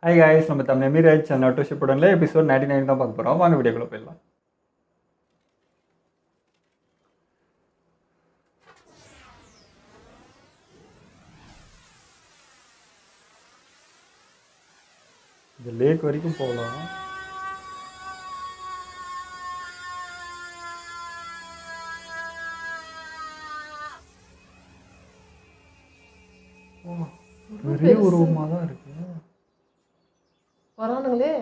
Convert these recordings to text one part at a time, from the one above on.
Hi guys, நம்ம தமிழ் மீராஜ் நட்டு ஷிப்புடனில் episode 99 தான் பார்க்க போகிறோம். வாங்க வீடியோக்குள்ளே போயிடலாம். இந்த லேக் வரைக்கும் போகலாம். பெரிய உருவமாக தான் இருக்கு. வரானுங்களே.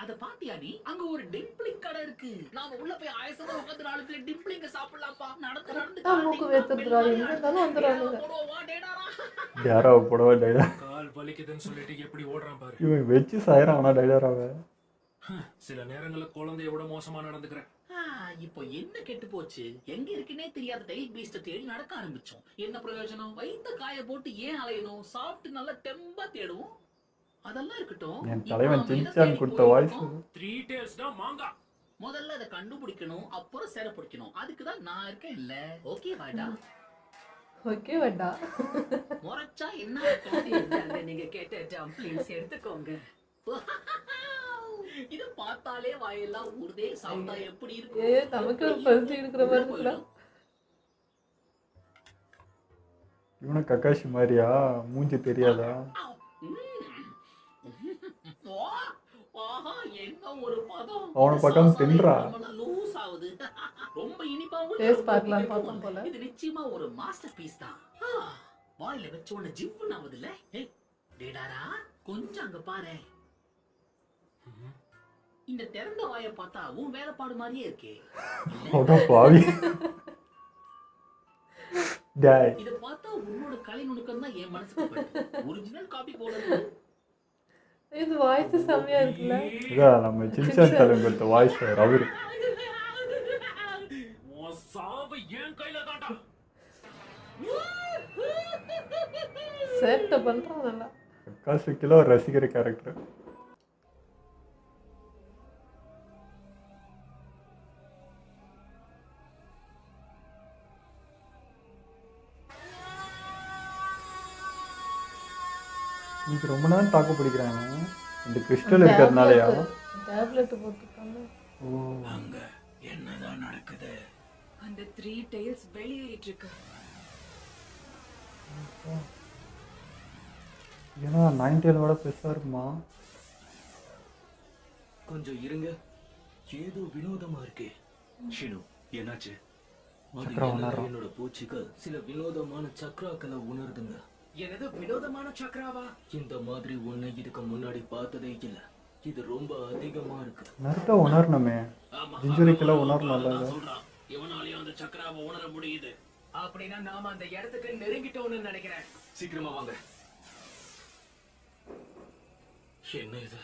அத பாத்தியா நீ? அங்க ஒரு டிம்பிளிங் கடை இருக்கு. நாம உள்ள போய் ஆயசமா உட்கார்ந்து 4 பிளேட் டிம்பிளிங்க சாப்பிடலாம்ப்பா. நடந்து மூக்கு வேத்துறா, எங்க இருந்தாலும் வந்துறானுங்க. யாரோ போடவா டைடா. கால் வலிக்குதுன்னு சொல்லிட்டு எப்படி ஓடுறான் பாரு. இவன் வெச்சு சாயறானா டைடாராவ. சில நேரங்கள்ல குழந்தைய விட மோசமா நடந்துக்கிறேன். இப்போ என்ன கெட்டு போச்சு? எங்க இருக்குன்னே தெரியாத டைல் பீஸ்ட தேடி நடக்க ஆரம்பிச்சோம். என்ன பிரயோஜனம்? வயித்த காய போட்டு ஏன் அலையணும்? சாப்பிட்டு நல்லா தெம்பா தேடுவோம். அதெல்லாம் இருக்கட்டும். என் தலைவன் சின்சான் கொடுத்த வாய்ஸ் 3 டேல்ஸ் தான் மாங்கா. முதல்ல அதை கண்டுபிடிக்கணும், அப்புறம் சேர பிடிக்கணும். அதுக்கு தான் நான் இருக்கேன் இல்ல. ஓகே வாடா. ஓகே வாடா. முறைச்சா என்ன? நீங்க கேட்ட டம்ப்ளிங்ஸ் எடுத்துக்கோங்க. இத பார்த்தாலே வாயெல்லாம் ஊர்தே. சாப்பிட்டா எப்படி இருக்கு? நமக்கு ஒரு பரிசு இருக்கிற மாதிரி இருக்குல்ல. இவனை கக்காஷி மாதிரியா? மூஞ்சி தெரியாதா? என்ன ஒரு பதம். அவன பக்கம் தின்றா. லூஸ் ஆகுது. ரொம்ப இனிப்பாவும் டேஸ்ட் பார்க்கலாம் பார்த்தோம் போல. இது நிச்சயமா ஒரு மாஸ்டர் பீஸ் தான். வாயில வெச்ச உடனே ஜிவ்வுன்னு ஆகுதுல்ல. டேடாரா, கொஞ்சம் அங்க பாரு. இந்த திறந்த வாயை பார்த்தா உன் வேலைப்பாடு மாதிரியே இருக்கே. பாவி. இத பார்த்தா உன்னோட கலை நுணுக்கம் தான் என் மனசுக்கு படுது. ஒரிஜினல் காப்பி போடணும். இது வாய்ஸ் செம்மையா இருக்குல்ல. இதான் நம்ம சின்சான் தலைவன் கொடுத்த வாய்ஸ் அவரு. சாவு ஏன் கையில தாண்டா. சேட்ட பண்றான் நல்லா. கக்காஷி கிலோ ரசிகர் கேரக்டர். இன்னைக்கு ரொம்ப நேரம் தாக்கு பிடிக்கிறாங்க. இந்த கிறிஸ்டல் இருக்கிறதுனாலயா? டேப்லெட் போட்டுருக்காங்க. ஓ, அங்க என்னதான் நடக்குது? அந்த 3 டெயில்ஸ் வெளியேறிட்டு இருக்கு. ஏன்னா 9 டேலோட பெருசா இருக்குமா? கொஞ்சம் இருங்க, ஏதோ வினோதமா இருக்கே. ஷினு, என்னாச்சு? என்னோட பூச்சிகள் சில வினோதமான சக்ராக்களை உணர்துங்க. எனது வினோதமான சக்ராவா? இந்த மாதிரி ஒண்ணு இதுக்கு முன்னாடி பார்த்ததே இல்ல. இது ரொம்ப அதிகமா இருக்கு. நருட்டோ உணரணுமே. ஜிஞ்சுரிக்கெல்லாம் உணரணும்ல. இவனாலயும் அந்த சக்ராவை உணர முடியுது. அப்படின்னா நாம அந்த இடத்துக்கு நெருங்கிட்டோம்னு நினைக்கிறேன். சீக்கிரமா வாங்க. என்ன இது?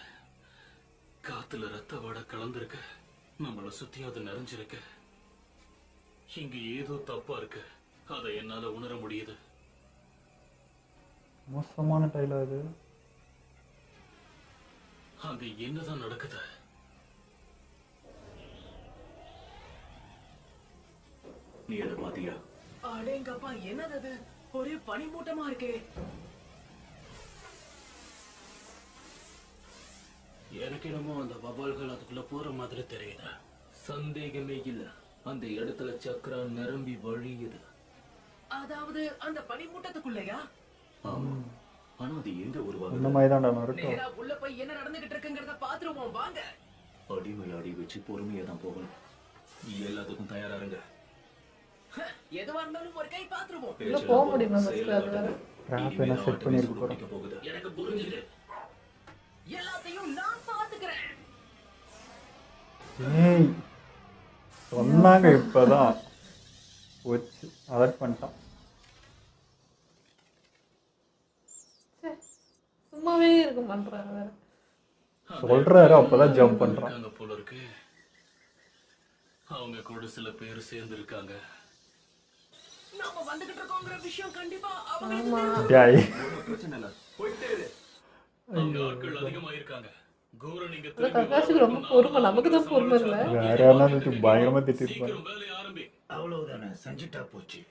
காத்துல ரத்த வாட கலந்துருக்கு. நம்மள சுத்தியும் அது நிறைஞ்சிருக்கு. இங்க ஏதோ தப்பா இருக்கு. அதை என்னால உணர முடியுது. மோசமான டைலா இது. அங்க என்னதான் நடக்குது? நீ எதை பாத்தியா? அடேங்கப்பா, என்னது அது? ஒரே பனிமூட்டமா இருக்கே. எனக்கு என்னமோ அந்த வவால்கள் அதுக்குள்ள போற மாதிரி தெரியுது. சந்தேகமே இல்ல, அந்த இடத்துல சக்கரா நிரம்பி வழியுது. அதாவது அந்த பனிமூட்டத்துக்குள்ளயா? ஆமா, ஆனா அது எங்க உருவாகுது? இந்த மாதிரி தான் நருட்டோ. நேரா உள்ள போய் என்ன நடந்துகிட்டு இருக்குங்கறத பாத்துருவோம் வாங்க. அடிமையில் அடி வச்சு பொறுமையா தான் போகணும். எல்லாத்துக்கும் தயாரா இருங்க. எதுவா இருந்தாலும் ஒரு கை பாத்துருவோம். உள்ள போக முடியுமா ஃபர்ஸ்ட்? அது வேற. கிராப் என்ன செட் பண்ணிருக்கு போறோம். போகுது. எனக்கு புரிஞ்சுது. எல்லாத்தையும் நான் பாத்துக்கிறேன். ஏய், சொன்னாங்க இப்பதான் போச்சு. அலர்ட் பண்ணிட்டான். சும்மாவே இருக்க மாட்டாங்க வேற. சொல்றாரு, அப்பதான் ஜம்ப் பண்றான். போல இருக்கு. அவங்க கூட சில பேர் சேர்ந்து இருக்காங்க. நாம வந்துகிட்டு இருக்கோம்ங்கற விஷயம் கண்டிப்பா அவங்களுக்கு டேய், பிரச்சனை இல்ல, போயிட்டே இரு. அங்க ஆட்கள் அதிகமா இருக்காங்க. கோர நீங்க கக்காஷிக்கு ரொம்ப பொறுமை. நமக்கு தான் பொறுமை இல்ல. வேற யாராவது பயங்கரமா திட்டிருப்பாங்க. வேலைய ஆரம்பி. அவ்வளவுதானே, செஞ்சுட்டா போச்சு.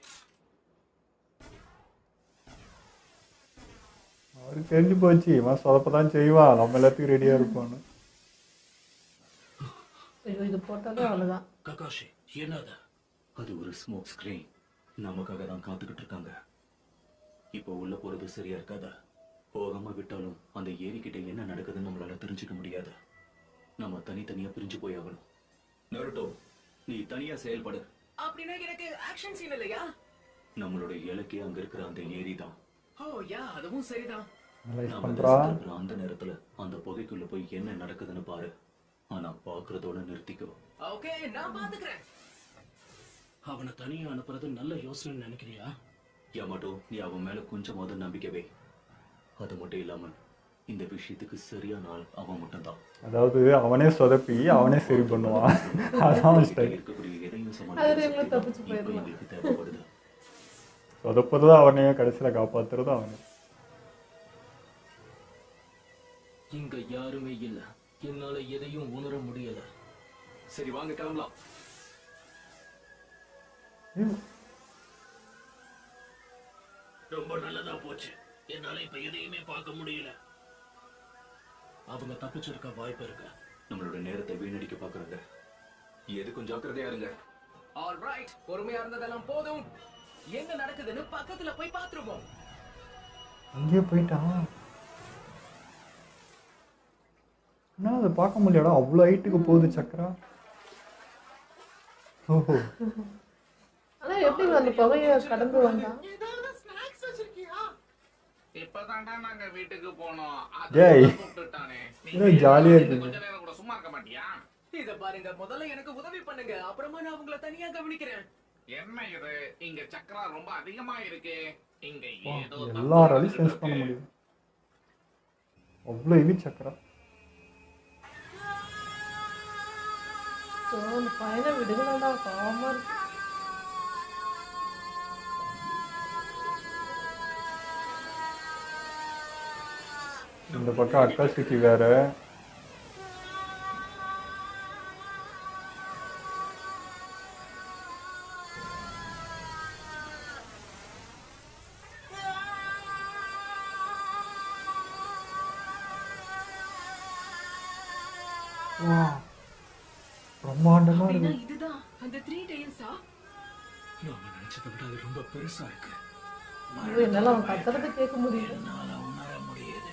அவருக்கு தெரிஞ்சு போச்சு இவன் சொதப்பதான் செய்வான், நம்ம எல்லாத்துக்கும் ரெடியா இருப்பான்னு. ஐயோ இது போட்டாலே அவ்வளோதான். ககாஷி என்னது? அது ஒரு ஸ்மோக் ஸ்கிரீன். நமக்காக தான் காத்துக்கிட்டு இருக்காங்க. இப்போ உள்ள போறது சரியா இருக்காதா? போகாம விட்டாலும் அந்த ஏரிக்கிட்ட என்ன நடக்குதுன்னு நம்மளால தெரிஞ்சுக்க முடியாது. நம்ம தனித்தனியா பிரிஞ்சு போய் ஆகணும். நருட்டோ, நீ தனியா செயல்படு. அப்படின்னா எனக்கு ஆக்ஷன் சீன் இல்லையா? நம்மளோட இலக்கே அங்க இருக்கிற அந்த ஏரி தான். ஓ யா, அதுவும் சரிதான். அனலைஸ் நாம பண்றா. rest எடுக்கிற அந்த நேரத்துல அந்த புகைக்குள்ள போய் என்ன நடக்குதுன்னு பாரு. ஆனா பாக்குறதோட நிறுத்திக்கோ. ஓகே, நான் பாத்துக்கிறேன். அவனை தனியா அனுப்புறது நல்ல யோசனை நினைக்கிறியா? யாமாட்டோ, நீ அவன் மேல கொஞ்சமாவது நம்பிக்கை வை. அது மட்டும் இல்லாம இந்த விஷயத்துக்கு சரியான ஆள் அவன் மட்டும்தான். அதாவது அவனே சொதப்பி அவனே சரி பண்ணுவான். அதான் ஸ்டைல். இருக்கக்கூடிய எதையும் அதுல சமாளிக்க எங்களை தப்பிச்சு இப்போ போயிடலாம். எங்களுக்கு தேவைப்படுது. சொதப்புறதும் அவனே, கடைசியில காப்பாத்துறதும் அவனே. இங்க யாருமே இல்ல. என்னால எதையும் உணர முடியல. சரி வாங்க கிளம்பலாம். ரொம்ப நல்லதா போச்சு. என்னால இப்ப எதையுமே பார்க்க முடியல. அவங்க தப்பிச்சிருக்க வாய்ப்பு இருக்கு. நம்மளோட நேரத்தை வீணடிக்க பாக்குறாங்க. எதுக்கும் ஜாக்கிரதையா இருங்க. ஆல்ரைட், பொறுமையா இருந்ததெல்லாம் போதும். என்ன நடக்குதுன்னு பக்கத்துல போய் பாத்துருவோம். அங்கேயே போயிட்டான். என்ன அதை பார்க்க முடியாடா, அவ்வளோ ஹைட்டுக்கு போகுது சக்கரா. ஓஹோ, ஆனா எப்படி அந்த புகையை கடந்து வந்தான்? ஏதாவது ஸ்நாக்ஸ் வச்சிருக்கியா? இப்பதான்டா நாங்க வீட்டுக்கு போனோம். டேய், கூப்பிட்டுட்டானே. ஏதோ ஜாலியா இருக்குது. கொஞ்ச நேரம் கூட சும்மா இருக்க மாட்டியா? இத பாருங்க, முதல்ல எனக்கு உதவி பண்ணுங்க, அப்புறமா நான் உங்களை தனியா கவனிக்கிறேன். என்ன இது? இங்க சக்கரா ரொம்ப அதிகமா இருக்கு. இங்க வா, ஏதோ எல்லாராலையும் சென்ஸ் பண்ண முடியும். அவ்வளோ ஹெவி சக்கரா. ஸோ அந்த பையனை விடுங்களா, பாவமா இருக்கு. இந்த பக்கம் அட்ராசிட்டி வேற. வா, பிரம்மாண்டமா அப்படின்னா இருக்கு. இதுதான் அந்த 3 டெயில்ஸா? நாம நினைச்சதை விட அது ரொம்ப பெருசா இருக்கு. ஐயோ என்னால அவன் கத்துறதை கேட்க முடியல. என்னால உணர முடியுது.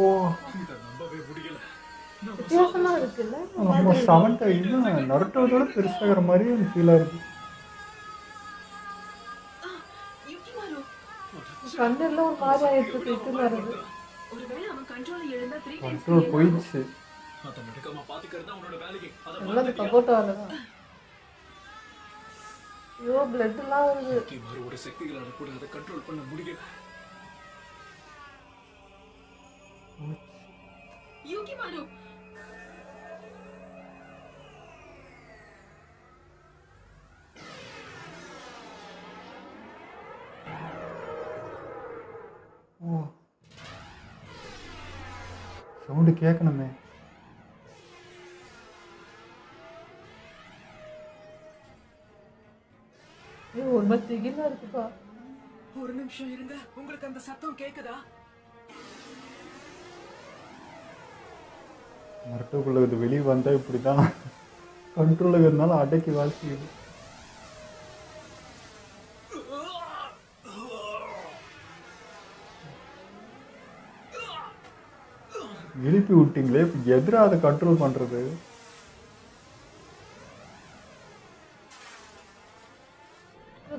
ஓ, இதை நம்பவே முடியல. வித்தியாசமா இருக்குல்ல? நம்ம செவன்த் இன்னும் நருட்டோட பெருசாகிற மாதிரி ஒரு ஃபீலாக இருக்கு. யுகிமாரு, கண்ணெல்லாம் ஒரு மாதிரி ஆயிட்டு இருக்கு வருது. ஒருவேளை அவன் கண்ட்ரோல் இழந்தா 3 டெயில்ஸ் கண்ட்ரோல் போயிடுச்சு. அதை நடக்காம பாத்துக்கிறது தான் உன்னோட வேலைக்கு. அதை எல்லாம் அந்த கபோட்டால தான். ஐயோ பிளட் எல்லாம் வருது. மாறுவோட சக்திகளால கூட அதை கண்ட்ரோல் பண்ண முடியல. யுகிமாரு, ஓ, சவுண்டு கேட்கணுமே. ஐயோ ஒரு மாதிரி திகிலா இருக்குப்பா. ஒரு நிமிஷம் இருங்க, உங்களுக்கு அந்த சத்தம் கேக்குதா? நருட்டோக்குள்ள இது வெளியே வந்தால் இப்படி தான் கண்ட்ரோல் இருக்கிறதுனால அடக்கி வாசிக்குது. எழுப்பி விட்டீங்களே, இப்போ எதிராக அதை கண்ட்ரோல் பண்ணுறது?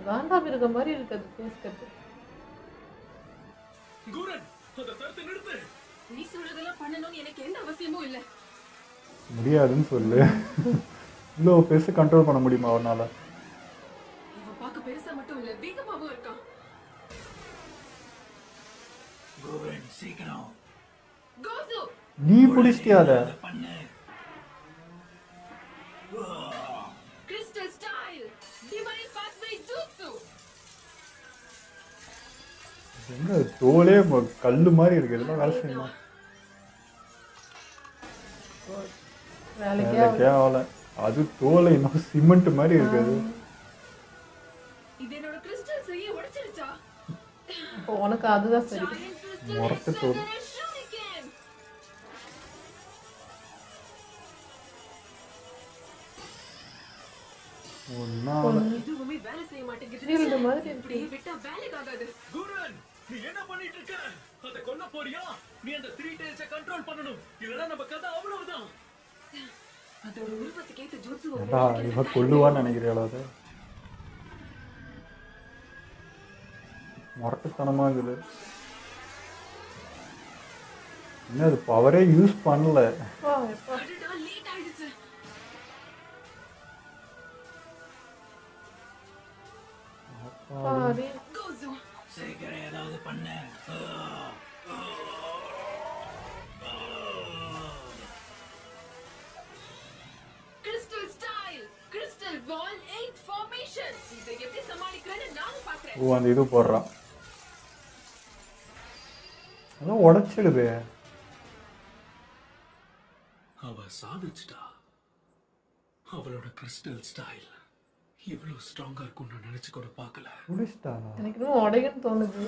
காண்டாம இருக்க மாதிரி இருக்கு அது ஃபேஸ் கட்டு. கூரன், அதை தடுத்து நிறுத்து. நீ சொல்றதெல்லாம் பண்ணணும்னு எனக்கு எந்த அவசியமும் இல்ல. முடியாதுன்னு சொல்லு. இவ்வளோ பெருசு கண்ட்ரோல் பண்ண முடியுமா அவனால? இவன் பார்க்க பெருசா மட்டும் இல்ல, வேகமாவும் இருக்கான். கூரன், சீக்கிரம் கோசு, நீ பிடிச்சிட்டியா அதை? பண்ணு. கிறிஸ்டல் ஸ்டைல் டிவைன் பாத்வே ஜூட்சு. எங்க தோலே கல்லு மாதிரி இருக்கு. இதெல்லாம் வேலை செய்யணும். வேலைக்கே வேலைக்கே ஆகல. அது தோலை இன்னும் சிமெண்ட் மாதிரி இருக்குது. இது என்னோட கிறிஸ்டல் செய்ய உடைச்சிருச்சா? அப்போ உனக்கு அதுதான் சரி. முரட்டு தோல். ஒன்னா எதுவுமே வேலை செய்ய மாட்டேங்குது. ஃபீல்டு மாதிரி இருக்கு. இப்படியே விட்டா வேலைக்கு ஆகாது. குரன் நீ என்ன பண்ணிட்டு இருக்க? அத கொல்ல போறியா? நீ அந்த 3 tails கண்ட்ரோல் பண்ணனும். இல்லனா நம்ம கதை அவ்வளவுதான். அதோட உருவத்துக்கு ஏத்த ஜூட்ஸு ஏடா இவ கொல்லுவான்னு நினைக்கிறீங்களா? அது முரட்டுத்தனமா இருக்குது. என்ன அது பவரே யூஸ் பண்ணல. எப்பா எப்பா லேட் ஆயிடுச்சு. பாடி கோசு சீக்கிரம் ஏதாவது பண்ண. கிறிஸ்டல் ஸ்டைல் கிறிஸ்டல் வால் 8 ஃபார்மேஷன். இதை எப்படி சமாளிக்கிறேன்னு நான் பார்க்கறேன். ஓ அந்த இது போடுறான். அதான் உடைச்சிடுது. அவ சாதிச்சிட்டா. அவளோட கிறிஸ்டல் ஸ்டைல் இவ்வளவு ஸ்ட்ராங்கா இருக்கும்னு நினைச்சு கூட பார்க்கல. முடிச்சிட்டானா? எனக்கு இன்னும் உடையன்னு தோணுது.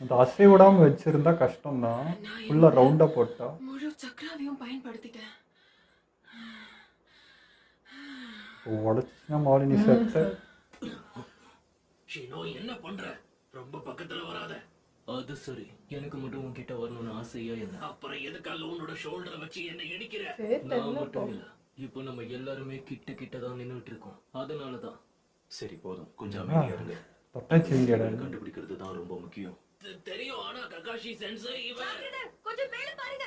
அந்த அசை விடாம வச்சிருந்தா கஷ்டம்தான். ஃபுல்லா ரவுண்டா போட்டா. முழு சக்கராவையும் பயன்படுத்திட்டேன். உடைச்சுன்னா மாலினி செத்த. ஷினோ என்ன பண்ற? ரொம்ப பக்கத்துல வராத. அது சரி, எனக்கு மட்டும் உன்கிட்ட வரணும்னு ஆசையா என்ன? அப்புறம் எதுக்காக உன்னோட ஷோல்டரை வச்சு என்ன இடிக்கிற? சரி நான் தெரியல. மட்டும் இல்ல, இப்போ நம்ம எல்லாருமே கிட்ட தான் நின்னுட்டு இருக்கோம். அதனாலதான். சரி போதும், கொஞ்சம் அமைதியா இருங்க. தொட்டாச்சிங்கடா. கண்டுபிடிக்கிறது தான் ரொம்ப முக்கியம். தெரியும், ஆனா ககாஷி சென்சை இவன் கொஞ்சம் மேல பாருங்க.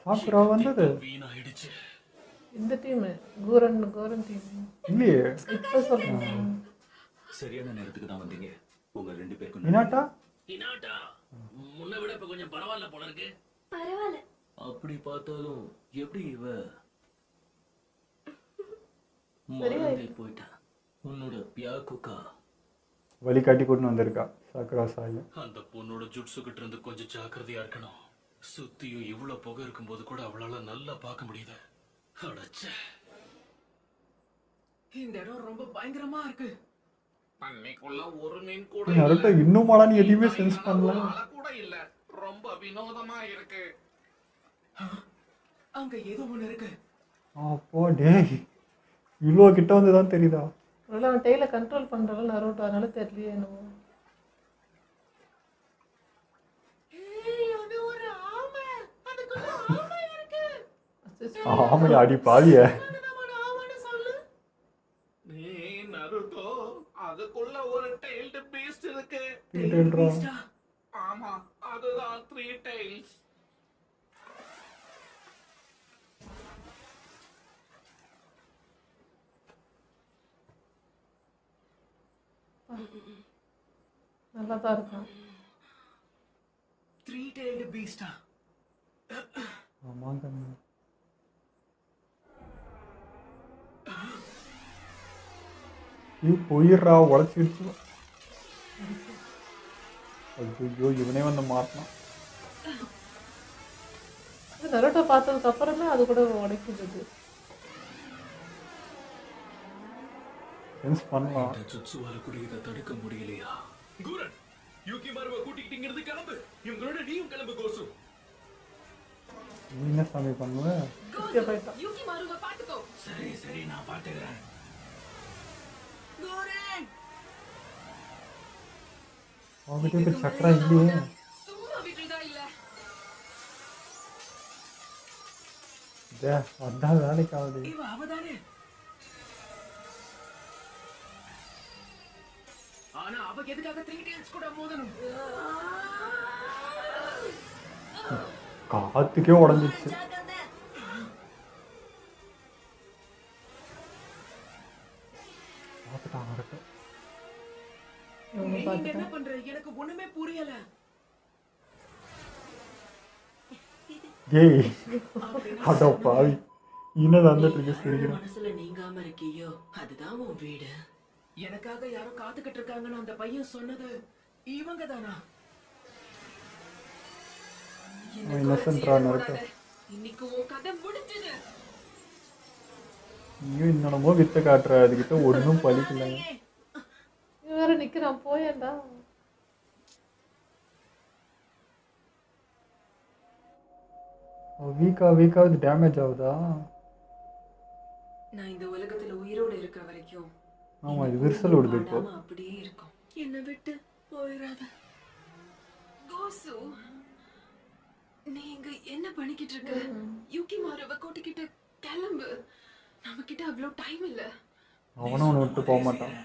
சாக்குரா வந்தது வீணாயிடுச்சு. இந்த டீம் கோரன் டீம். இல்லையே. இப்ப சொல்றேன். சரியான நேரத்துக்கு தான் வந்தீங்க. உங்க 2 பேருக்கும் இனாட்டா இனாட்டா முன்ன விட இப்ப கொஞ்சம் பரவாயில்ல போல இருக்கு. பரவாயில்ல. அப்படி பார்த்தாலும் எப்படி இவ மறந்தே போயிட்டா. உன்னோட பியாக்குக்கா வழி காட்டி கொண்டு வந்திருக்கா சாக்குரா சாய். அந்த பொண்ணோட ஜுட்ஸு கிட்ட இருந்து கொஞ்சம் ஜாக்கிரதையா இருக்கணும். சுத்தியும் இவ்வளவு புகை இருக்கும்போது கூட அவளால நல்லா பார்க்க முடியுது. அடச்சே, இந்த இடம் ரொம்ப பயங்கரமா இருக்கு. பண்ணைக்குள்ள ஒரு மீன் கூட நருட்டோ இன்னுமாடா நீ எதையுமே சென்ஸ் பண்ணல. கூட இல்ல. ரொம்ப வினோதமா இருக்கு. அங்க ஏதோ ஒண்ணு இருக்கு. அப்போ டேய் இவ்வளோ கிட்ட வந்து தான் தெரியுதா? அதனால அவன் டெய்ல கண்ட்ரோல் பண்றான் நரோட்டோ, அதனால தெரியலையே என்னமோ. அது ஒரு ஆமை. அதுக்குள்ள ஆமை இருக்கு. ஆமையா அடி பாவிய. நருட்டோ, அதுக்குள்ள ஒரு டெய்ல்டு பீஸ்ட் இருக்கு. ஆமா, அதுதான் 3 tails. நல்லா தான் இருக்கான். 3-tailed beast-ஆ? ஆமாங்க. போயிடுறா உடச்சிடுச்சு. ஐயோ இவனே வந்து மாட்டினான். நரோட்டோ பார்த்ததுக்கு அப்புறமே அது கூட உடைக்குது. சென்ஸ் பண்ணலாம். இந்த ஜுட்சுவால கூட இதை தடுக்க முடியலையா? குரன், யூகி மாருவை கூட்டிக்கிட்டு இங்கிருந்து கிளம்பு. இவங்களோட நீயும் கிளம்பு கோசு. நீ என்ன சாமி பண்ணுவ? யூகி மாருவை பாத்துக்கோ. சரி சரி, நான் பாத்துக்கிறேன். கோரன், அவகிட்ட இப்ப சக்கரா இல்லையே. சும்மா விட்டுதா இல்ல. அதான் வேலைக்கு ஆகுது. இவ அவதானே. ஆனா அவ எதுக்காக 3 tails கூட மோதணும்? காத்துக்கே உடஞ்சிடுச்சு. பார்த்துட்டான் நடக்க. நீங்க என்ன பண்ற? எனக்கு ஒண்ணுமே புரியல. ஏய் அதோ பாவி இன்னும் வந்துட்டு இருக்கு சிரிக்கிறேன். மனசுல நீங்காம இருக்கியோ, அதுதான் உன் வீடு. எனக்காக யாரோ காத்துக்கிட்டு இருக்காங்கன்னு அந்த பையன் சொன்னது இவங்க தானா? இன்னசென்ட்ரா நடக்க. இன்னைக்கு உன் கதை முடிஞ்சது. நீயும் என்னென்னமோ வித்தை காட்டுற, அதுக்கிட்ட ஒன்றும் பலிக்கல. இவன் வேற நிக்கிறான், போயேன்டா. வீக்கா இது டேமேஜ் ஆகுதா? நான் இந்த உலகத்துல உயிரோட இருக்கிற வரைக்கும் ஆமா, இது விரிசல் விடுது இப்போ. ஆடாம அப்படியே இருக்கும். என்னை விட்டு போயிடாத கோசு. நீங்க என்ன பண்ணிக்கிட்டு இருக்க? யூகி மாரவ கூட்டிக்கிட்டு கிளம்பு. நம்ம கிட்ட அவ்வளோ டைம் இல்ல. அவனும் ஒன்று விட்டு போக மாட்டான்.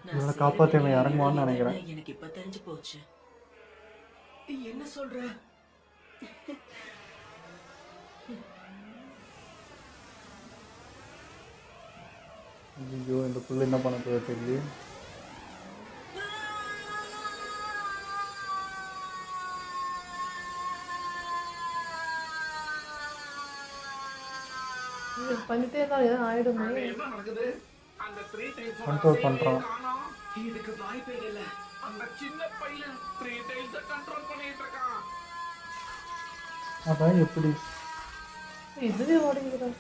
இவனை காப்பாற்ற இவன் இறங்குவான்னு நினைக்கிறேன். எனக்கு இப்ப தெரிஞ்சு போச்சு. என்ன சொல்ற? ஐயோ, இந்த புள்ள என்ன பண்ண போதோ தெரியல. இது பண்ணிட்டே தான் எதுவும் ஆயிடுமே. என்ன நடக்குது? அந்த 3 டைல்ஸ் கண்ட்ரோல் பண்றான். இதுக்கு வாய்ப்பே இல்ல. அந்த சின்ன பையன் 3 டைல்ஸ் கண்ட்ரோல் பண்ணிட்டு இருக்கான். அதான் எப்படி? இதுவே ஓடிக்கிறோம்.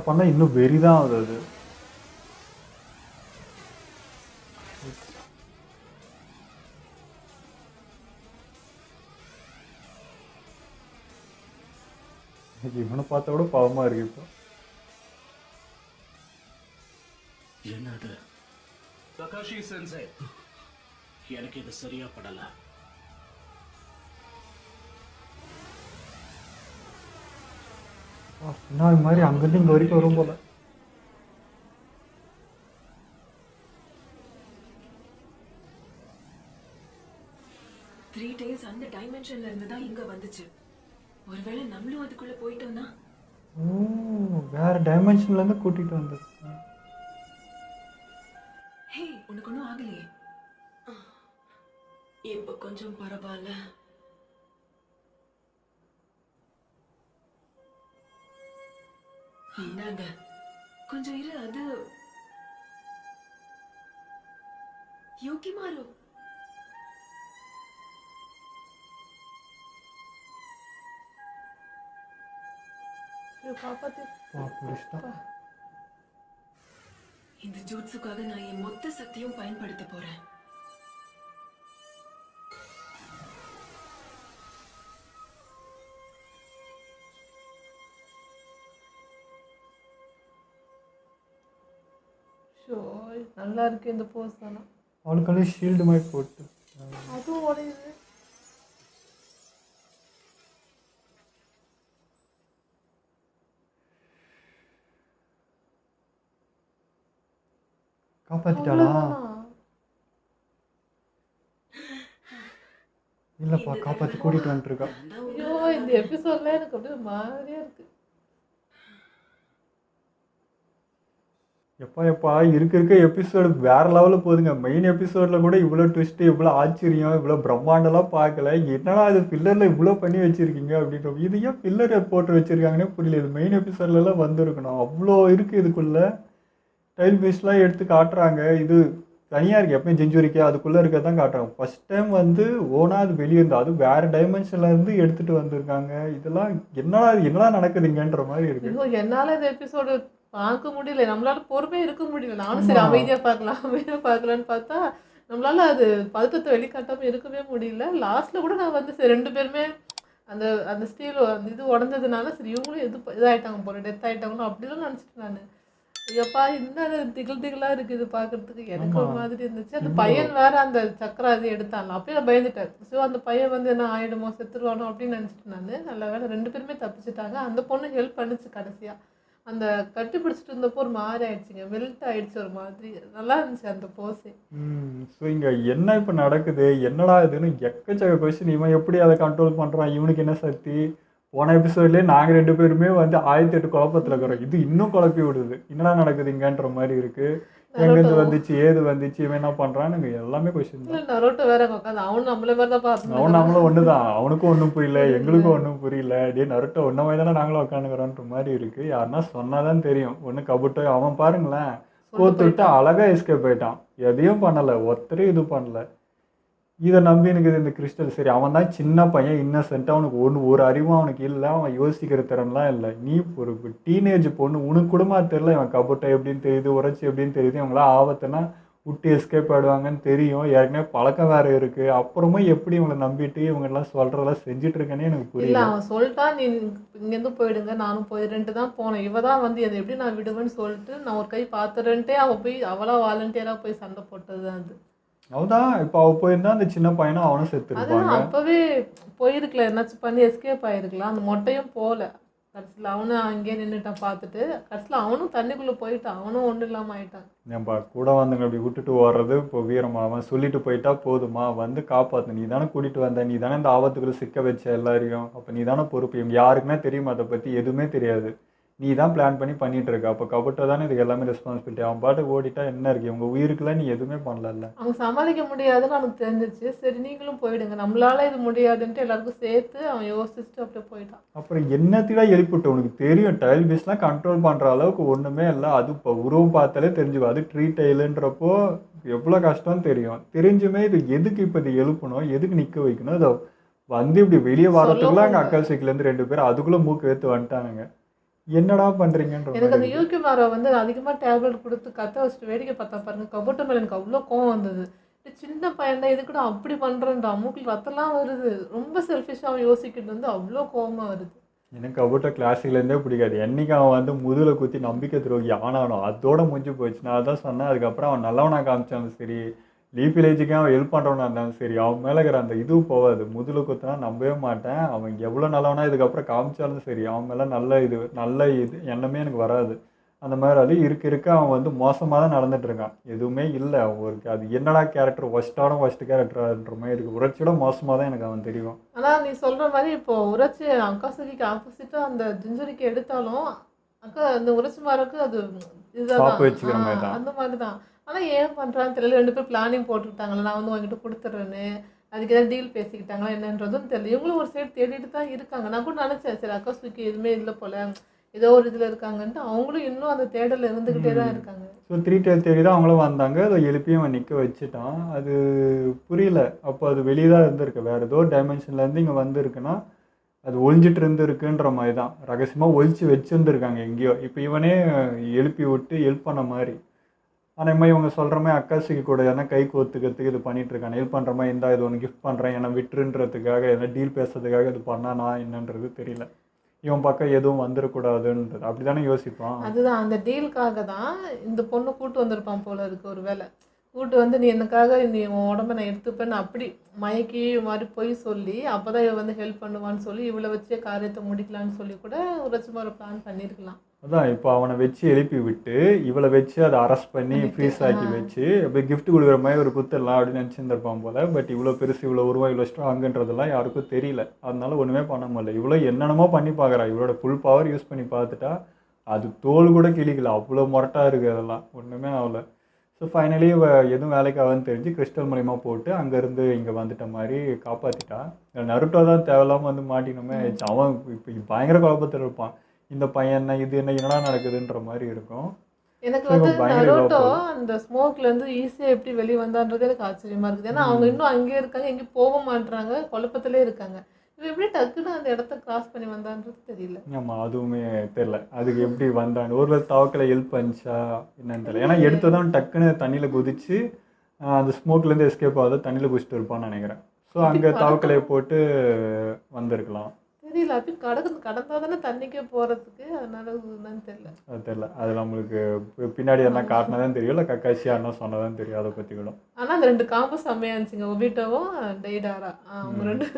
பண்ண இன்னும் வெறிதான் ஆகுது அது. இவனை பார்த்த விட பாவமா இருக்கு இப்போ. என்னது? தகாஷி சென்சே, எனக்கு இது சரியா படல. என்ன இது மாதிரி அங்கிருந்து இங்க வரைக்கும் வரும் போல. த்ரீ டைல்ஸ் அந்த டைமென்ஷன்ல இருந்து தான் இங்க வந்துச்சு. ஒருவேளை நம்மளும் அதுக்குள்ள போயிட்டோம்னா? ஓ, வேற டைமென்ஷன்ல இருந்து கூட்டிட்டு வந்தது. ஹே, உனக்கு ஒன்றும் ஆகலையே? இப்ப கொஞ்சம் பரவாயில்ல. இந்தாங்க, கொஞ்சம் இரு. அது யோகிமாரு. காப்பாத்தி. இந்த ஜூட்ஸுக்காக நான் என் மொத்த சக்தியும் பயன்படுத்த போறேன். நல்லா இருக்கு இந்த போஸ் தானே. அவளுக்காலே ஷீல்டு மாதிரி போட்டு அதுவும் உடையுது. காப்பாத்திட்டாளா? இல்லப்பா, காப்பாத்தி கூட்டிட்டு வந்துட்டு இருக்கா. ஐயோ, இந்த எபிசோட்ல எனக்கு அப்படியே மாதிரியா இருக்கு. எப்பா இருக்க எபிசோடு வேற லெவலில் போகுதுங்க. மெயின் எபிசோடில் கூட இவ்வளோ ட்விஸ்ட்டு, இவ்வளோ ஆச்சரியம், இவ்வளோ பிரம்மாண்டெல்லாம் பார்க்கல. என்னடா இது ஃபில்லரில் இவ்வளோ பண்ணி வச்சுருக்கீங்க அப்படின்ற. இது ஏன் ஃபில்லரை போட்டு வச்சுருக்காங்கன்னே புரியல. இது மெயின் எபிசோட்லலாம் வந்திருக்கணும். அவ்வளோ இருக்குது இதுக்குள்ளே. டைல் பீஸ்லாம் எடுத்து காட்டுறாங்க. இது தனியாக இருக்குது. எப்பயும் செஞ்சுரிக்கா அதுக்குள்ளே இருக்க தான் காட்டுறாங்க. ஃபஸ்ட் டைம் வந்து ஓனாக அது வெளியே இருந்தால் அது வேறு டைமென்ஷன்லேருந்து எடுத்துகிட்டு வந்திருக்காங்க. இதெல்லாம் என்னடா நடக்குதுங்கன்ற மாதிரி இருக்குது. ஐயோ, என்னால் இந்த எபிசோடு பார்க்க முடியல. நம்மளால பொறுமையாக இருக்க முடியல. நானும் சரி அமைதியாக பார்க்கலான்னு பார்த்தா நம்மளால அது பதட்டத்தை வெளிக்காட்டாமல் இருக்கவே முடியல. லாஸ்ட்டில் கூட நான் வந்து சரி 2 பேருமே அந்த அந்த ஸ்டீல் அந்த இது உடஞ்சதுனால சரி இவங்களும் இதாகிட்டாங்க போல, டெத் ஆகிட்டாங்களோ அப்படிலாம் நினச்சிட்டு நான். ஐயப்பா, என்ன திகிலாக இருக்குது இது பார்க்கறதுக்கு. எனக்கு ஒரு மாதிரி இருந்துச்சு. அந்த பையன் வேற அந்த சக்கரை அது எடுத்தாங்க. அப்பயே நான் பயந்துட்டேன். ஸோ அந்த பையன் வந்து என்ன ஆயிடுமோ, செத்துருவானோ அப்படின்னு நினச்சிட்டு நான். நல்ல வேலை 2 பேருமே தப்பிச்சுட்டாங்க. அந்த பொண்ணு ஹெல்ப் பண்ணுச்சு கடைசியாக. அந்த கட்டி பிடிச்சிட்டு இருந்தப்போ ஒரு மாதிரி ஆயிடுச்சுங்க, வெல்ட் ஆயிடுச்சு ஒரு மாதிரி. நல்லா இருந்துச்சு அந்த போஸே. ஸோ இங்கே என்ன இப்போ நடக்குது, என்னடா இதுன்னு எக்கச்சக்க கொஸ்டின். இவன் எப்படி அதை கண்ட்ரோல் பண்ணுறான், இவனுக்கு என்ன சக்தி. போன எபிசோட்லேயே நாங்கள் 2 பேருமே வந்து 1008 குழப்பத்தில் இருக்கிறோம். இது இன்னும் குழப்பி விடுது. என்னடா நடக்குதுங்கன்ற மாதிரி இருக்குது. எங்கேருந்து வந்துச்சு ஏது வந்துச்சு இவன் என்ன பண்ணுறான்னு எல்லாமே கொஸ்டின் தான். இல்லை நரோட்டோ வேற உட்காந்து அவனும் நம்மளே மாதிரி தான் பார்த்து அவன் நம்மளும் ஒன்று தான், அவனுக்கும் ஒன்றும் புரியல எங்களுக்கும் ஒன்றும் புரியல. டே நருட்டோ ஒன்றை மாதிரி தானே நாங்களும் உட்காந்துக்கிறோன்ற மாதிரி இருக்குது. யாருன்னா சொன்னாதான் தெரியும். ஒன்று கபுட்டோ அவன் பாருங்களேன் கோத்து விட்டு அழகா எஸ்கேப் போயிட்டான், எதையும் பண்ணலை, ஒருத்தரையும் இது பண்ணல. இதை நம்பி எனக்கு இந்த கிறிஸ்டல் சரி அவன் தான் சின்ன பையன் இன்னசென்ட்டாக, அவனுக்கு ஒரு அறிவும் அவனுக்கு இல்லை, அவன் யோசிக்கிற திறன்லாம் இல்லை. நீ ஒரு டீனேஜ் பொண்ணு உனக்கு கூடமா தெரியல இவன் கபட்டை எப்படின்னு தெரியுது, உரைச்சி எப்படின்னு தெரியுது, இவங்களாம் ஆபத்துனா விட்டு எஸ்கேப் ஆகிடுவாங்கன்னு தெரியும், ஏற்கனவே பழக்கம் வேறு இருக்குது. அப்புறமா எப்படி இவங்களை நம்பிட்டு இவங்கெல்லாம் சொல்கிறதெல்லாம் செஞ்சுட்டு இருக்கேனே எனக்கு இல்லை புரியல. அவன் சொல்லிட்டான் நீ இங்கேருந்து போயிடுங்க நானும் போயிடுறேன்ட்டு தான் போனேன். இவ தான் வந்து அதை எப்படி நான் விடுவேன்னு சொல்லிட்டு நான் ஒரு கை பார்த்துறேன்ட்டே அவள் போய் அவளா வாலண்டியராக போய் சண்டை போட்டது தான் அது. அவதான் இப்போ அவள் போயிருந்தா அந்த சின்ன பையனும் அவனும் அதுதான் செத்துருப்பாங்க. அப்பவே போயிருக்கலாம், என்னாச்சும் பண்ணி எஸ்கேப் ஆயிருக்கலாம். அந்த மொட்டையும் போகல, கடைசியில் அவனும் அங்கேயே நின்றுட்டான் பார்த்துட்டு. கடைசியில் அவனும் தண்ணிக்குள்ளே போயிட்டான், அவனும் ஒன்றும் இல்லாமல் ஆயிட்டான். ஏன்பா கூட வந்தவங்க அப்படி விட்டுட்டு வர்றது இப்போ வீரமா? அவன் சொல்லிட்டு போயிட்டா போதுமா? வந்து காப்பாற்று, நீ தானே கூட்டிகிட்டு வந்த, நீ தானே இந்த ஆபத்துக்குள்ள சிக்க வச்ச எல்லாரையும், அப்போ நீ தானே பொறுப்பு. யாருக்குமே தெரியுமா அதை பற்றி? எதுவுமே தெரியாது, நீ தான் பிளான் பண்ணிட்டு இருக்க. அப்போ கபட்டோ தானே இதுக்கு எல்லாமே ரெஸ்பான்சிபிலிட்டி. அவன் பாட்டுக்கு ஓடிட்டா என்ன இருக்கு? உங்கள் உயிருக்குலாம் நீ எதுவுமே பண்ணல. அவங்க சமாளிக்க முடியாதுன்னு அவனுக்கு தெரிஞ்சிச்சு. சரி நீங்களும் போயிடுங்க, நம்மளால இது முடியாதுன்ட்டு எல்லாருக்கும் சேர்த்து அவன் யோசிச்சுட்டு அப்படியே போயிட்டான். அப்புறம் என்னத்திடா எழுப்பிட்டு? உனக்கு தெரியும் டைல் பேஸ்லாம் கண்ட்ரோல் பண்ணுற அளவுக்கு ஒன்றுமே இல்லை. அது இப்போ உருவம் பார்த்தாலே தெரிஞ்சுக்கும், அது ட்ரீ டைலுன்றப்போ எவ்வளோ கஷ்டம்னு தெரியும். தெரிஞ்சுமே இது எதுக்கு இப்போ இது எழுப்பணும், எதுக்கு நிற்க வைக்கணும்? இதை வந்து இப்படி வெளியே வரத்துக்குள்ள அங்கே அக்கா சைக்கிள்லேருந்து 2 பேர் அதுக்குள்ளே மூக்கு ஏற்று வந்துட்டானுங்க. என்னடா பண்ணுறீங்கன்ற எனக்கு அந்த யூகிமாரோ வந்து அதிகமாக டேப்லெட் கொடுத்து கத்த வச்சுட்டு வேடிக்கை பார்த்தா பாருங்க, கபோட்டோ மேலே எனக்கு அவ்வளோ கோவம் வந்தது. சின்ன பையன் தான் இதுக்கூட அப்படி பண்ணுறேன்டா, மூக்கில் ரத்தம்லாம் வருது, ரொம்ப செல்ஃபிஷாக யோசிக்கிட்டு வந்து அவ்வளோ கோவமாக வருது. எனக்கு கபோட்டோ கிளாசிக்லேருந்தே பிடிக்காது. என்னைக்கு அவன் வந்து முதுகில் குத்தி நம்பிக்கை துரோகி ஆனானோ அதோட முடிஞ்சு போச்சு. நான் அதான் சொன்னேன், அதுக்கப்புறம் அவன் நல்லவனாக காமிச்சாலும் சரி, லீஃப் வில்லேஜுக்கே அவன் ஹெல்ப் பண்ணுறவனா இருந்தாலும் சரி, அவன் மேலே இருக்கிற அந்த இதுவும் போகாது. முதுகில் குத்தினா நம்பவே மாட்டேன். அவன் எவ்வளோ நல்லவனா இதுக்கப்புறம் காமிச்சாலும் சரி, அவன் மேலே நல்ல இது எண்ணமே எனக்கு வராது. அந்த மாதிரி அது இருக்க அவன் வந்து மோசமாக தான் நடந்துட்டு இருக்கான். எதுவுமே இல்லை அவருக்கு. அது என்னடா கேரக்டர், ஒஸ்ட் கேரக்டர்ன்ற மாதிரி இருக்குது. உரைச்சியோட மோசமாக தான் எனக்கு அவன் தெரியும். ஆனால் நீ சொல்கிற மாதிரி இப்போ உரைச்சி அக்காசுக்கு ஆப்போசிட்டாக அந்த ஜிஞ்சரிக்கு எடுத்தாலும் அக்கா அந்த உரைச்சி மாருக்கு அது பாப்பு வச்சுக்கிற மாதிரி தான். அந்த மாதிரி தான். ஆனால் ஏன் பண்ணுறான்னு தெரியல. 2 பேர் பிளானிங் போட்டுக்கிட்டாங்களே, நான் வந்து உங்ககிட்ட கொடுத்துட்றேன்னு, அதுக்கு ஏதாவது டீல் பேசிக்கிட்டாங்களா என்னன்றதும் தெரியல. இவங்களும் ஒரு சைடு தேடிட்டு தான் இருக்காங்க. நான் கூட நினச்சேன் சரி அக்காசுக்கு எதுவுமே இல்லை போல, ஏதோ ஒரு இதில் இருக்காங்கன்ட்டு. அவங்களும் இன்னும் அந்த தேடல் இருந்துக்கிட்டே தான் இருக்காங்க. ஸோ 3 டைல் தேடி தான் அவங்களும் வந்தாங்க. அதை எழுப்பியும் அவன் நிற்க வச்சுட்டான். அது புரியல. அப்போ அது வெளியே தான் இருந்திருக்கு, வேறு ஏதோ டைமென்ஷன்லேருந்து இங்கே வந்திருக்குன்னா அது ஒழிஞ்சிட்டு இருந்துருக்குன்ற மாதிரி தான். ரகசியமாக ஒழிச்சு வச்சுருந்துருக்காங்க எங்கேயோ. இப்போ இவனே எழுப்பி விட்டு ஹெல்ப் பண்ண மாதிரி. ஆனால் இம்மா இவங்க சொல்கிற மாதிரி அக்காசிக்கு கூட எதனா கை கோத்துக்கிறதுக்கு இது பண்ணிட்டு இருக்காங்க. ஹெல்ப் பண்ணுற மாதிரி இருந்தால் இது ஒன்று கிஃப்ட் பண்ணுறேன் ஏன்னா விட்டுருன்றதுக்காக எதனா டீல் பேசுறதுக்காக இது பண்ணானா என்னன்றது தெரியல. இவன் பக்கம் எதுவும் வந்துடக்கூடாதுன்றது அப்படி தானே யோசிப்பான். அதுதான் அந்த டீலுக்காக தான் இந்த பொண்ணு கூட்டு வந்திருப்பான் போல இருக்கு. ஒரு வேலை கூட்டு வந்து நீ எனக்காக நீ உன் உடம்ப நான் எடுத்துப்பேன்னு அப்படி மயக்கி மாதிரி போய் சொல்லி அப்போ தான் இவன் வந்து ஹெல்ப் பண்ணுவான்னு சொல்லி இவளை வச்சே காரியத்தை முடிக்கலான்னு சொல்லி கூட ஒரு பிளான் பண்ணியிருக்கலாம். அதான் இப்போ அவனை வச்சு எழுப்பி விட்டு இவளை வச்சு அதை அரெஸ்ட் பண்ணி ஃப்ரீஸ் ஆக்கி வச்சு அப்படி கிஃப்ட் கொடுக்குற மாதிரி ஒரு குத்தரலாம் அப்படின்னு நினச்சிருந்துருப்பான் போல. பட் இவ்வளோ பெருசு இவ்வளோ உருவா இவ்வளோ ஸ்ட்ராங்குன்றதெல்லாம் யாருக்கும் தெரியல. அதனால ஒன்றுமே பண்ண முடியல. இவ்வளோ என்னென்னமோ பண்ணி பார்க்குறா. இவளோட ஃபுல் பவர் யூஸ் பண்ணி பார்த்துட்டா அது தோல் கூட கிளிக்கல, அவ்வளோ மொரட்டாக இருக்குது. அதெல்லாம் ஒன்றுமே ஆகலை. ஸோ ஃபைனலி எதுவும் வேலைக்கு ஆகுதுன்னு தெரிஞ்சு கிறிஸ்டல் மூலிமா போட்டு அங்கேருந்து இங்கே வந்துட்ட மாதிரி காப்பாற்றிட்டா. நருட்டோ தான் தேவையில்லாமல் வந்து மாட்டினோமே. அவன் இப்போ பயங்கர குழப்பத்தில் இருப்பான். இந்த பையன் என்ன இது என்னடா நடக்குதுன்ற மாதிரி இருக்கும். எனக்கு வந்து நருட்டோ அந்த ஸ்மோக்லேருந்து ஈஸியாக எப்படி வெளியே வந்தான்றது எனக்கு ஆச்சரியமாக இருக்குது. ஏன்னா அவங்க இன்னும் அங்கேயே இருக்காங்க, எங்கேயும் போக மாட்டுறாங்க, குழப்பத்திலே இருக்காங்க. இவன் எப்படி டக்குன்னு அந்த இடத்த கிராஸ் பண்ணி வந்தான்றது தெரியல. ஆமாம் அதுவுமே தெரில அதுக்கு எப்படி வந்தான்னு. ஒரு தவக்கலை ஹெல்ப் பண்ணிச்சா என்னன்னு தெரியல. ஏன்னா எடுத்ததான் டக்குன்னு தண்ணியில் குதிச்சு அந்த ஸ்மோக்லேருந்து எஸ்கேப் ஆகுது தண்ணியில் குதிச்சுட்டு இருப்பான்னு நினைக்கிறேன். ஸோ அங்கே தவக்கலையை போட்டு வந்திருக்கலாம் தெரியல. அப்படி கடந்தா தானே தண்ணிக்கே போகிறதுக்கு, அதனால என்னன்னு தெரியல. அது தெரியல. அது நம்மளுக்கு பின்னாடி என்ன காட்டினதான் தெரியும், இல்லை கக்காசி யாருன்னா சொன்னதான் தெரியும் அதை பற்றி கூட. ஆனால் அந்த 2 காம்போ செம்மையாக இருந்துச்சுங்க, ஒபிட்டோவும் டெய்டாரா. அவங்க 2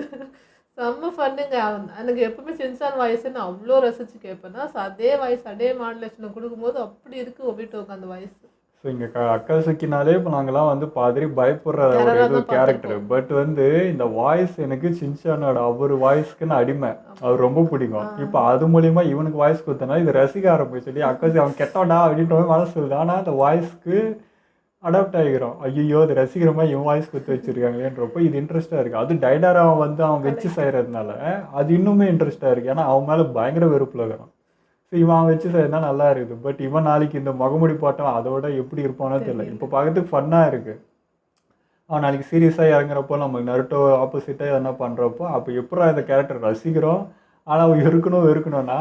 செம்ம ஃபன்னுங்க. எனக்கு எப்பவுமே சென்சான் வாய்ஸ்ன்னு அவ்வளோ ரசித்து கேட்பேன். அதே வாய்ஸ் அதே மாடுலேஷனை கொடுக்கும்போது அப்படி இருக்குது ஒபிட்டோவுக்கு அந்த வாய்ஸ். ஸோ இங்கே அக்காசுக்கினாலே இப்போ நாங்கள்லாம் வந்து பாதிரி பயப்படுற ஒரு Terror-ஆ இது தான் கேரக்டர். பார்த்திருப்போம். பட் வந்து இந்த வாய்ஸ் எனக்கு சின்சானோட அவர் வாய்ஸ்க்குன்னு அடிமை. அவர் ரொம்ப பிடிக்கும். இப்போ அது மூலியமா இவனுக்கு வாய்ஸ் கொடுத்தனா இது ரசிக்க ஆரம்பிச்சு அக்காசி அவன் கெட்டோடா அப்படின்ற மாதிரி மனசு சொல்லுது. ஆனால் அந்த வாய்ஸ்க்கு அடாப்ட் ஆகிக்கிறோம். ஐயோ அது ரசிக்கிறமா இவன் வாய்ஸ் கொடுத்து வச்சிருக்காங்களேன்றப்போ இது இன்ட்ரெஸ்ட்டாக இருக்குது. அது டைடாரா வந்து அவன் வச்சு செய்கிறதுனால அது இன்னுமே இன்ட்ரெஸ்ட்டாக இருக்குது. ஏன்னா அவன் மேலே பயங்கர வெறுப்பில் இருக்கிறான். ஸோ இவன் வச்சு செய்யறதுனா நல்லா இருக்குது. பட் இவன் நாளைக்கு இந்த முகமுடி போட்டான் அதோட எப்படி இருப்பானோ தெரியல. இப்போ பார்க்கறதுக்கு ஃபன்னாக இருக்குது. அவன் நாளைக்கு சீரியஸாக இறங்குறப்போ நம்ம நருட்டோ ஆப்போசிட்டாக எதனா பண்ணுறப்போ அப்போ எப்படா இந்த கேரக்டர் ரசிக்கிறோம். ஆனால் அவன் இருக்கணும்னா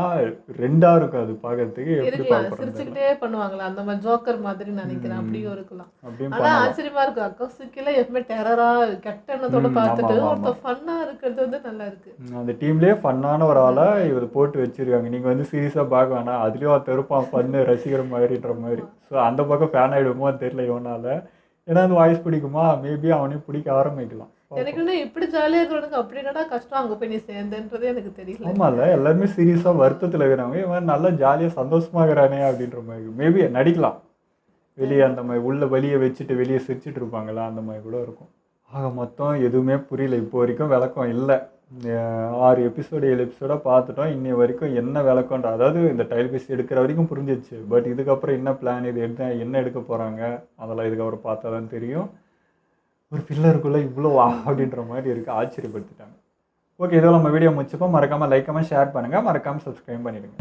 ரெண்டாக இருக்கும் அது பார்க்கறதுக்கு. எப்படி இருக்கலாம் பார்க்குறோம் சிரிச்சுக்கிட்டே பண்ணுவாங்களா அந்த மாதிரி ஜோக்கர் மாதிரி நினைக்கிறேன். அப்படியும் இருக்கலாம். அப்படின்னு ஆனா ஆச்சரியமா இருக்கு. அக்காசுக்கில எப்பவுமே டெரரா கெட்ட எண்ணத்தோட பார்த்துட்டு ஒருத்தர் ஃபன்னா இருக்கிறது வந்து நல்லா இருக்கு. அந்த டீம்லேயே ஃபன்னான ஒரு ஆளாக இவர் போட்டு வச்சிருக்காங்க. நீங்கள் வந்து சீரியஸாக பார்க்க வேணாம் அதுலேயும் அவன் தெருப்பான் ஃபன்னு ரசிக்கிற மாதிரின்ற மாதிரி. ஸோ அந்த பக்கம் ஃபேன் ஆகிடுமோ தெரியல இவனால். ஏன்னா அந்த வாய்ஸ் பிடிக்குமா மேபி அவனையும் பிடிக்க ஆரம்பிக்கலாம். எனக்கு என்ன இப்படி ஜாலியா இருக்கிறவனுக்கு அப்படி என்னடா கஷ்டம் அங்க போய் நீ சேர்ந்தன்றதே எனக்கு தெரியல. ஆமாம்ல எல்லாருமே சீரியஸாக வருத்தத்தில் இருக்கிறாங்க. இவன் நல்லா ஜாலியாக சந்தோஷமாக இருக்கிறானே அப்படின்ற மாதிரி மேபி நடிக்கலாம். வெளியே அந்த மாதிரி உள்ள வெளியே வச்சுட்டு வெளியே சிரிச்சிட்டு இருப்பாங்களா அந்த மாதிரி கூட இருக்கும். ஆக மொத்தம் எதுவுமே புரியல. இப்போ வரைக்கும் விளக்கம் இல்லை. 6 எபிசோடு 7 எபிசோடாக பார்த்துட்டோம். இன்னி வரைக்கும் என்ன விளக்கம்ன்ற அதாவது இந்த டைல் பீஸ் எடுக்கிற வரைக்கும் புரிஞ்சிச்சு. பட் இதுக்கப்புறம் என்ன பிளான் இது என்ன எடுக்க போகிறாங்க அதெல்லாம் இதுக்கப்புறம் பார்த்தா தான் தெரியும். ஒரு ஃபில்லருக்குள்ளே இவ்வளோ அப்படின்ற மாதிரி இருக்குது. ஆச்சரியப்படுத்திட்டாங்க. ஓகே இதோ நம்ம வீடியோ முடிச்சப்போ மறக்காமல் லைக் கமெண்ட் ஷேர் பண்ணுங்கள். மறக்காமல் சப்ஸ்கிரைப் பண்ணிடுங்க.